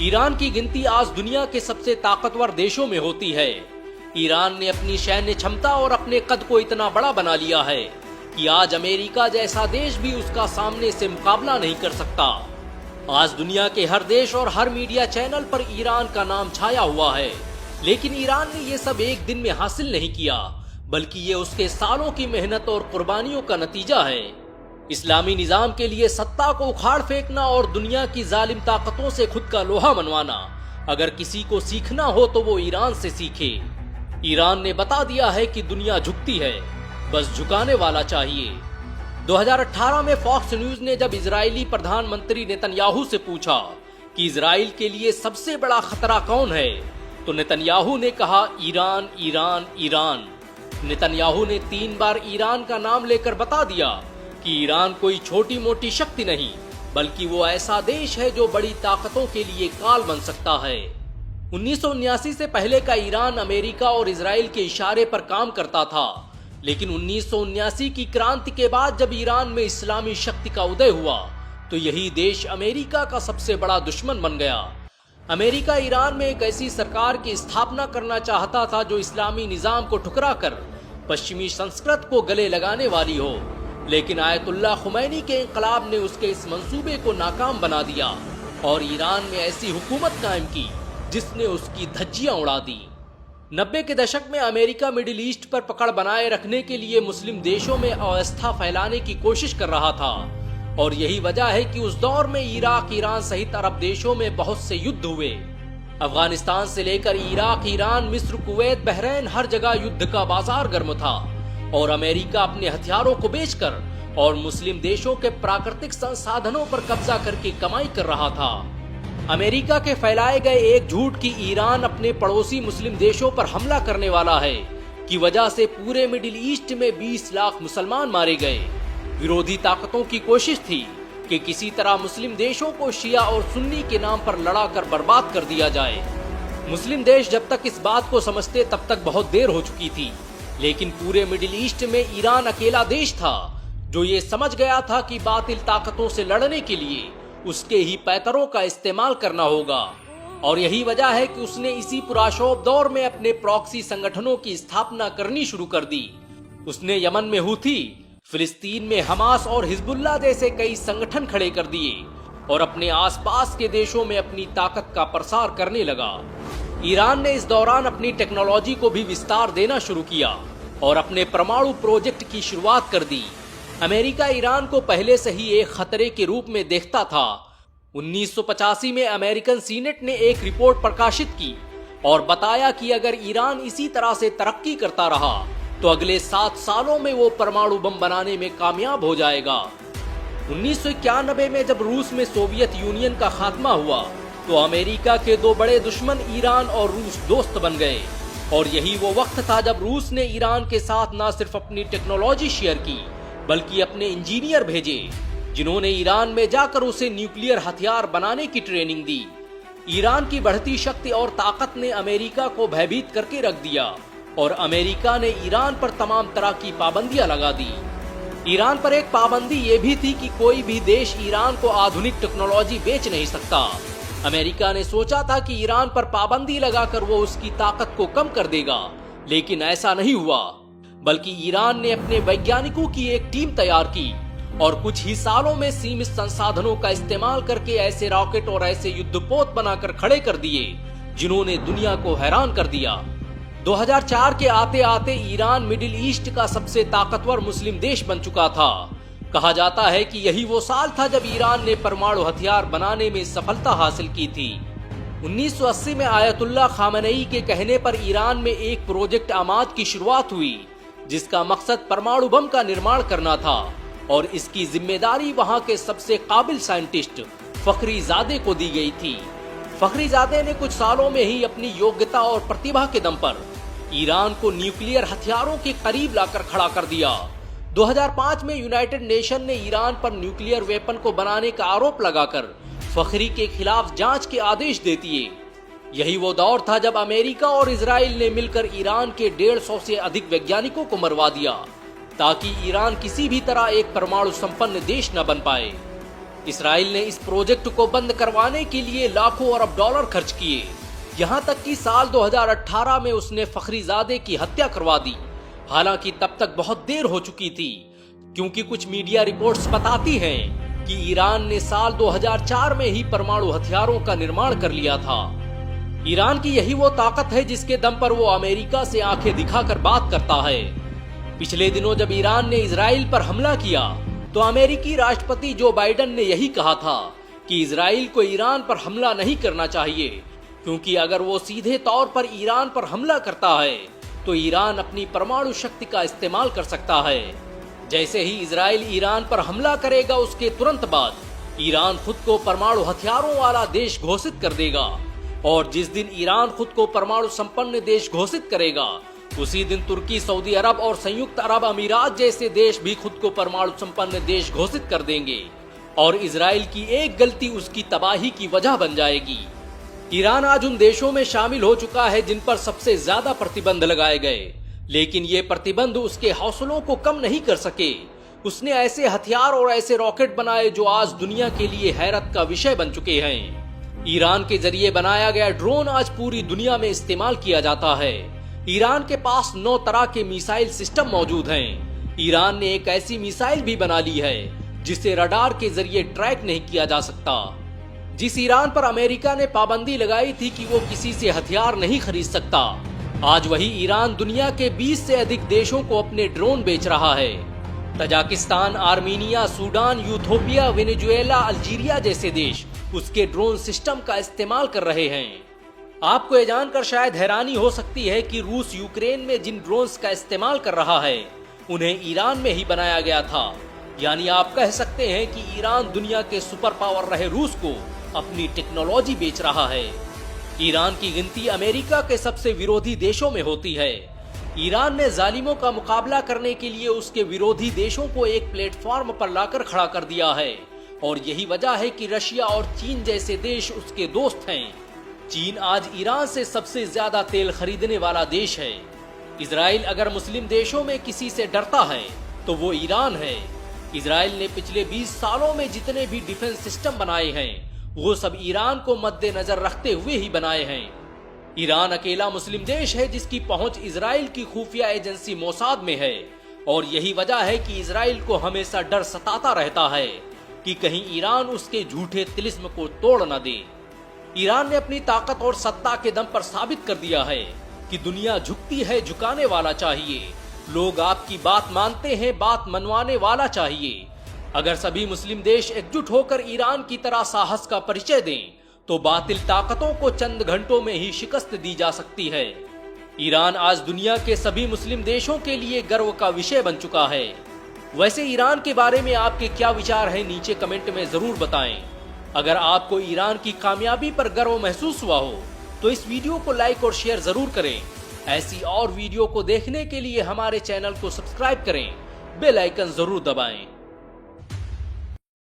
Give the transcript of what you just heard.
Iran की गिनती आज दुनिया के सबसे ताकतवर देशों में होती है। ईरान ने अपनी सैन्य क्षमता और अपने कद को इतना बड़ा बना लिया है कि आज अमेरिका जैसा देश भी उसका सामने से मुकाबला नहीं कर सकता। आज दुनिया के हर देश और हर मीडिया चैनल पर ईरान का नाम छाया हुआ है, लेकिन ईरान ने ये सब एक दिन में हासिल नहीं किया, बल्कि ये उसके सालों की मेहनत और कुर्बानियों का नतीजा है। इस्लामी निजाम के लिए सत्ता को उखाड़ फेंकना और दुनिया की जालिम ताकतों से खुद का लोहा मनवाना, अगर किसी को सीखना हो तो वो ईरान से सीखे। ईरान ने बता दिया है कि दुनिया झुकती है, बस झुकाने वाला चाहिए। 2018 में फॉक्स न्यूज ने जब इजरायली प्रधानमंत्री नेतन्याहू से पूछा कि इजराइल के लिए सबसे बड़ा खतरा कौन है, तो नेतन्याहू ने कहा ईरान, ईरान, ईरान। नेतन्याहू ने 3 बार ईरान का नाम लेकर बता दिया कि ईरान कोई छोटी मोटी शक्ति नहीं, बल्कि वो ऐसा देश है जो बड़ी ताकतों के लिए काल बन सकता है। 1979 से पहले का ईरान अमेरिका और इजराइल के इशारे पर काम करता था, लेकिन 1979 की क्रांति के बाद जब ईरान में इस्लामी शक्ति का उदय हुआ तो यही देश अमेरिका का सबसे बड़ा दुश्मन बन गया। अमेरिका ईरान में एक ऐसी सरकार की स्थापना करना चाहता था जो इस्लामी निजाम को ठुकरा कर पश्चिमी संस्कृत को गले लगाने वाली हो, लेकिन आयतुल्लाह खुमैनी के इंकलाब ने उसके इस मंसूबे को नाकाम बना दिया और ईरान में ऐसी हुकूमत कायम की जिसने उसकी धज्जियां उड़ा दी। 90 के दशक में अमेरिका मिडिल ईस्ट पर पकड़ बनाए रखने के लिए मुस्लिम देशों में अवस्था फैलाने की कोशिश कर रहा था, और यही वजह है कि उस दौर में इराक, ईरान सहित अरब देशों में बहुत से युद्ध हुए। अफगानिस्तान से लेकर इराक, ईरान, मिस्र, कुवैत, बहरैन, हर जगह युद्ध का बाजार गर्म था और अमेरिका अपने हथियारों को बेचकर और मुस्लिम देशों के प्राकृतिक संसाधनों पर कब्जा करके कमाई कर रहा था। अमेरिका के फैलाए गए एक झूठ कि ईरान अपने पड़ोसी मुस्लिम देशों पर हमला करने वाला है की वजह से पूरे मिडिल ईस्ट में 20 लाख मुसलमान मारे गए। विरोधी ताकतों की कोशिश थी कि किसी तरह मुस्लिम देशों को शिया और सुन्नी के नाम पर लड़ाकर बर्बाद कर दिया जाए। मुस्लिम देश जब तक इस बात को समझते तब तक बहुत देर हो चुकी थी, लेकिन पूरे मिडिल ईस्ट में ईरान अकेला देश था जो ये समझ गया था कि बातिल ताकतों से लड़ने के लिए उसके ही पैतरों का इस्तेमाल करना होगा, और यही वजह है कि उसने इसी पुराशोभ दौर में अपने प्रॉक्सी संगठनों की स्थापना करनी शुरू कर दी। उसने यमन में हूथी, फिलिस्तीन में हमास और हिजबुल्लाह जैसे कई संगठन खड़े कर दिए और अपने आसपास के देशों में अपनी ताकत का प्रसार करने लगा। ईरान ने इस दौरान अपनी टेक्नोलॉजी को भी विस्तार देना शुरू किया और अपने परमाणु प्रोजेक्ट की शुरुआत कर दी। अमेरिका ईरान को पहले से ही एक खतरे के रूप में देखता था। 1985 में अमेरिकन सीनेट ने एक रिपोर्ट प्रकाशित की और बताया कि अगर ईरान इसी तरह से तरक्की करता रहा तो अगले 7 सालों में वो परमाणु बम बनाने में कामयाब हो जाएगा। 1991 में जब रूस में सोवियत यूनियन का खात्मा हुआ तो अमेरिका के 2 बड़े दुश्मन ईरान और रूस दोस्त बन गए, और यही वो वक्त था जब रूस ने ईरान के साथ न सिर्फ अपनी टेक्नोलॉजी शेयर की बल्कि अपने इंजीनियर भेजे जिन्होंने ईरान में जाकर उसे न्यूक्लियर हथियार बनाने की ट्रेनिंग दी। ईरान की बढ़ती शक्ति और ताकत ने अमेरिका को भयभीत करके रख दिया और अमेरिका ने ईरान पर तमाम तरह की पाबंदियां लगा दी। ईरान पर एक पाबंदी ये भी थी कि कोई भी देश ईरान को आधुनिक टेक्नोलॉजी बेच नहीं सकता। अमेरिका ने सोचा था कि ईरान पर पाबंदी लगाकर वो उसकी ताकत को कम कर देगा, लेकिन ऐसा नहीं हुआ, बल्कि ईरान ने अपने वैज्ञानिकों की एक टीम तैयार की और कुछ ही सालों में सीमित संसाधनों का इस्तेमाल करके ऐसे रॉकेट और ऐसे युद्धपोत बनाकर खड़े कर दिए जिन्होंने दुनिया को हैरान कर दिया। 2004 के आते आते ईरान मिडिल ईस्ट का सबसे ताकतवर मुस्लिम देश बन चुका था। कहा जाता है कि यही वो साल था जब ईरान ने परमाणु हथियार बनाने में सफलता हासिल की थी। 1980 में आयतुल्लाह खामेनेई के कहने पर ईरान में एक प्रोजेक्ट अमाद की शुरुआत हुई जिसका मकसद परमाणु बम का निर्माण करना था, और इसकी जिम्मेदारी वहां के सबसे काबिल साइंटिस्ट फखरीजादे को दी गई थी। फखरीजादे ने कुछ सालों में ही अपनी योग्यता और प्रतिभा के दम पर ईरान को न्यूक्लियर हथियारों के करीब लाकर खड़ा कर दिया। 2005 में यूनाइटेड नेशन ने ईरान पर न्यूक्लियर वेपन को बनाने का आरोप लगाकर फखरी के खिलाफ जांच के आदेश दे दिए। यही वो दौर था जब अमेरिका और इजराइल ने मिलकर ईरान के 150 से अधिक वैज्ञानिकों को मरवा दिया ताकि ईरान किसी भी तरह एक परमाणु संपन्न देश न बन पाए। इसराइल ने इस प्रोजेक्ट को बंद करवाने के लिए लाखों अरब डॉलर खर्च किए। यहाँ तक कि साल 2018 में उसने फखरीजादे की हत्या करवा दी। हालांकि तब तक बहुत देर हो चुकी थी, क्योंकि कुछ मीडिया रिपोर्ट्स बताती हैं कि ईरान ने साल 2004 में ही परमाणु हथियारों का निर्माण कर लिया था। ईरान की यही वो ताकत है जिसके दम पर वो अमेरिका से आंखें दिखाकर बात करता है। पिछले दिनों जब ईरान ने इजराइल पर हमला किया तो अमेरिकी राष्ट्रपति जो बाइडेन ने यही कहा था कि इजराइल को ईरान पर हमला नहीं करना चाहिए, क्योंकि अगर वो सीधे तौर पर ईरान पर हमला करता है तो ईरान अपनी परमाणु शक्ति का इस्तेमाल कर सकता है। जैसे ही इजराइल ईरान पर हमला करेगा उसके तुरंत बाद ईरान खुद को परमाणु हथियारों वाला देश घोषित कर देगा, और जिस दिन ईरान खुद को परमाणु संपन्न देश घोषित करेगा उसी दिन तुर्की, सऊदी अरब और संयुक्त अरब अमीरात जैसे देश भी खुद को परमाणु संपन्न देश घोषित कर देंगे, और इजराइल की एक गलती उसकी तबाही की वजह बन जाएगी। ईरान आज उन देशों में शामिल हो चुका है जिन पर सबसे ज्यादा प्रतिबंध लगाए गए, लेकिन ये प्रतिबंध उसके हौसलों को कम नहीं कर सके। उसने ऐसे हथियार और ऐसे रॉकेट बनाए जो आज दुनिया के लिए हैरत का विषय बन चुके हैं। ईरान के जरिए बनाया गया ड्रोन आज पूरी दुनिया में इस्तेमाल किया जाता है। ईरान के पास 9 तरह के मिसाइल सिस्टम मौजूद हैं। ईरान ने एक ऐसी मिसाइल भी बना ली है जिसे रडार के जरिए ट्रैक नहीं किया जा सकता। जिस ईरान पर अमेरिका ने पाबंदी लगाई थी कि वो किसी से हथियार नहीं खरीद सकता, आज वही ईरान दुनिया के 20 से अधिक देशों को अपने ड्रोन बेच रहा है। Tajikistan, Armenia, Sudan, Ethiopia, Venezuela, Algeria जैसे देश उसके ड्रोन सिस्टम का इस्तेमाल कर रहे हैं। आपको ये जानकर शायद हैरानी हो सकती है कि रूस यूक्रेन में जिन ड्रोन्स का इस्तेमाल कर रहा है उन्हें ईरान में ही बनाया गया था। यानी आप कह सकते हैं कि ईरान दुनिया के सुपर पावर रहे रूस को अपनी टेक्नोलॉजी बेच रहा है। ईरान की गिनती अमेरिका के सबसे विरोधी देशों में होती है। ईरान ने जालिमों का मुकाबला करने के लिए उसके विरोधी देशों को एक प्लेटफॉर्म पर लाकर खड़ा कर दिया है, और यही वजह है कि रशिया और चीन जैसे देश उसके दोस्त हैं। चीन आज ईरान से सबसे ज्यादा तेल खरीदने वाला देश है। इजराइल अगर मुस्लिम देशों में किसी से डरता है तो वो ईरान है। इजराइल ने पिछले 20 सालों में जितने भी डिफेंस सिस्टम बनाए हैं वो सब ईरान को मद्देनजर रखते हुए ही बनाए हैं। ईरान अकेला मुस्लिम देश है जिसकी पहुंच इजराइल की खुफिया एजेंसी मोसाद में है, और यही वजह है कि इजराइल को हमेशा डर सताता रहता है कि कहीं ईरान उसके झूठे तिलिस्म को तोड़ न दे। ईरान ने अपनी ताकत और सत्ता के दम पर साबित कर दिया है कि दुनिया झुकती है, झुकाने वाला चाहिए। लोग आपकी बात मानते हैं, बात मनवाने वाला चाहिए। अगर सभी मुस्लिम देश एकजुट होकर ईरान की तरह साहस का परिचय दें तो बातिल ताकतों को चंद घंटों में ही शिकस्त दी जा सकती है। ईरान आज दुनिया के सभी मुस्लिम देशों के लिए गर्व का विषय बन चुका है। वैसे ईरान के बारे में आपके क्या विचार हैं, नीचे कमेंट में जरूर बताएं। अगर आपको ईरान की कामयाबी पर गर्व महसूस हुआ हो तो इस वीडियो को लाइक और शेयर जरूर करें। ऐसी और वीडियो को देखने के लिए हमारे चैनल को सब्सक्राइब करें, बेल आइकन जरूर दबाएं।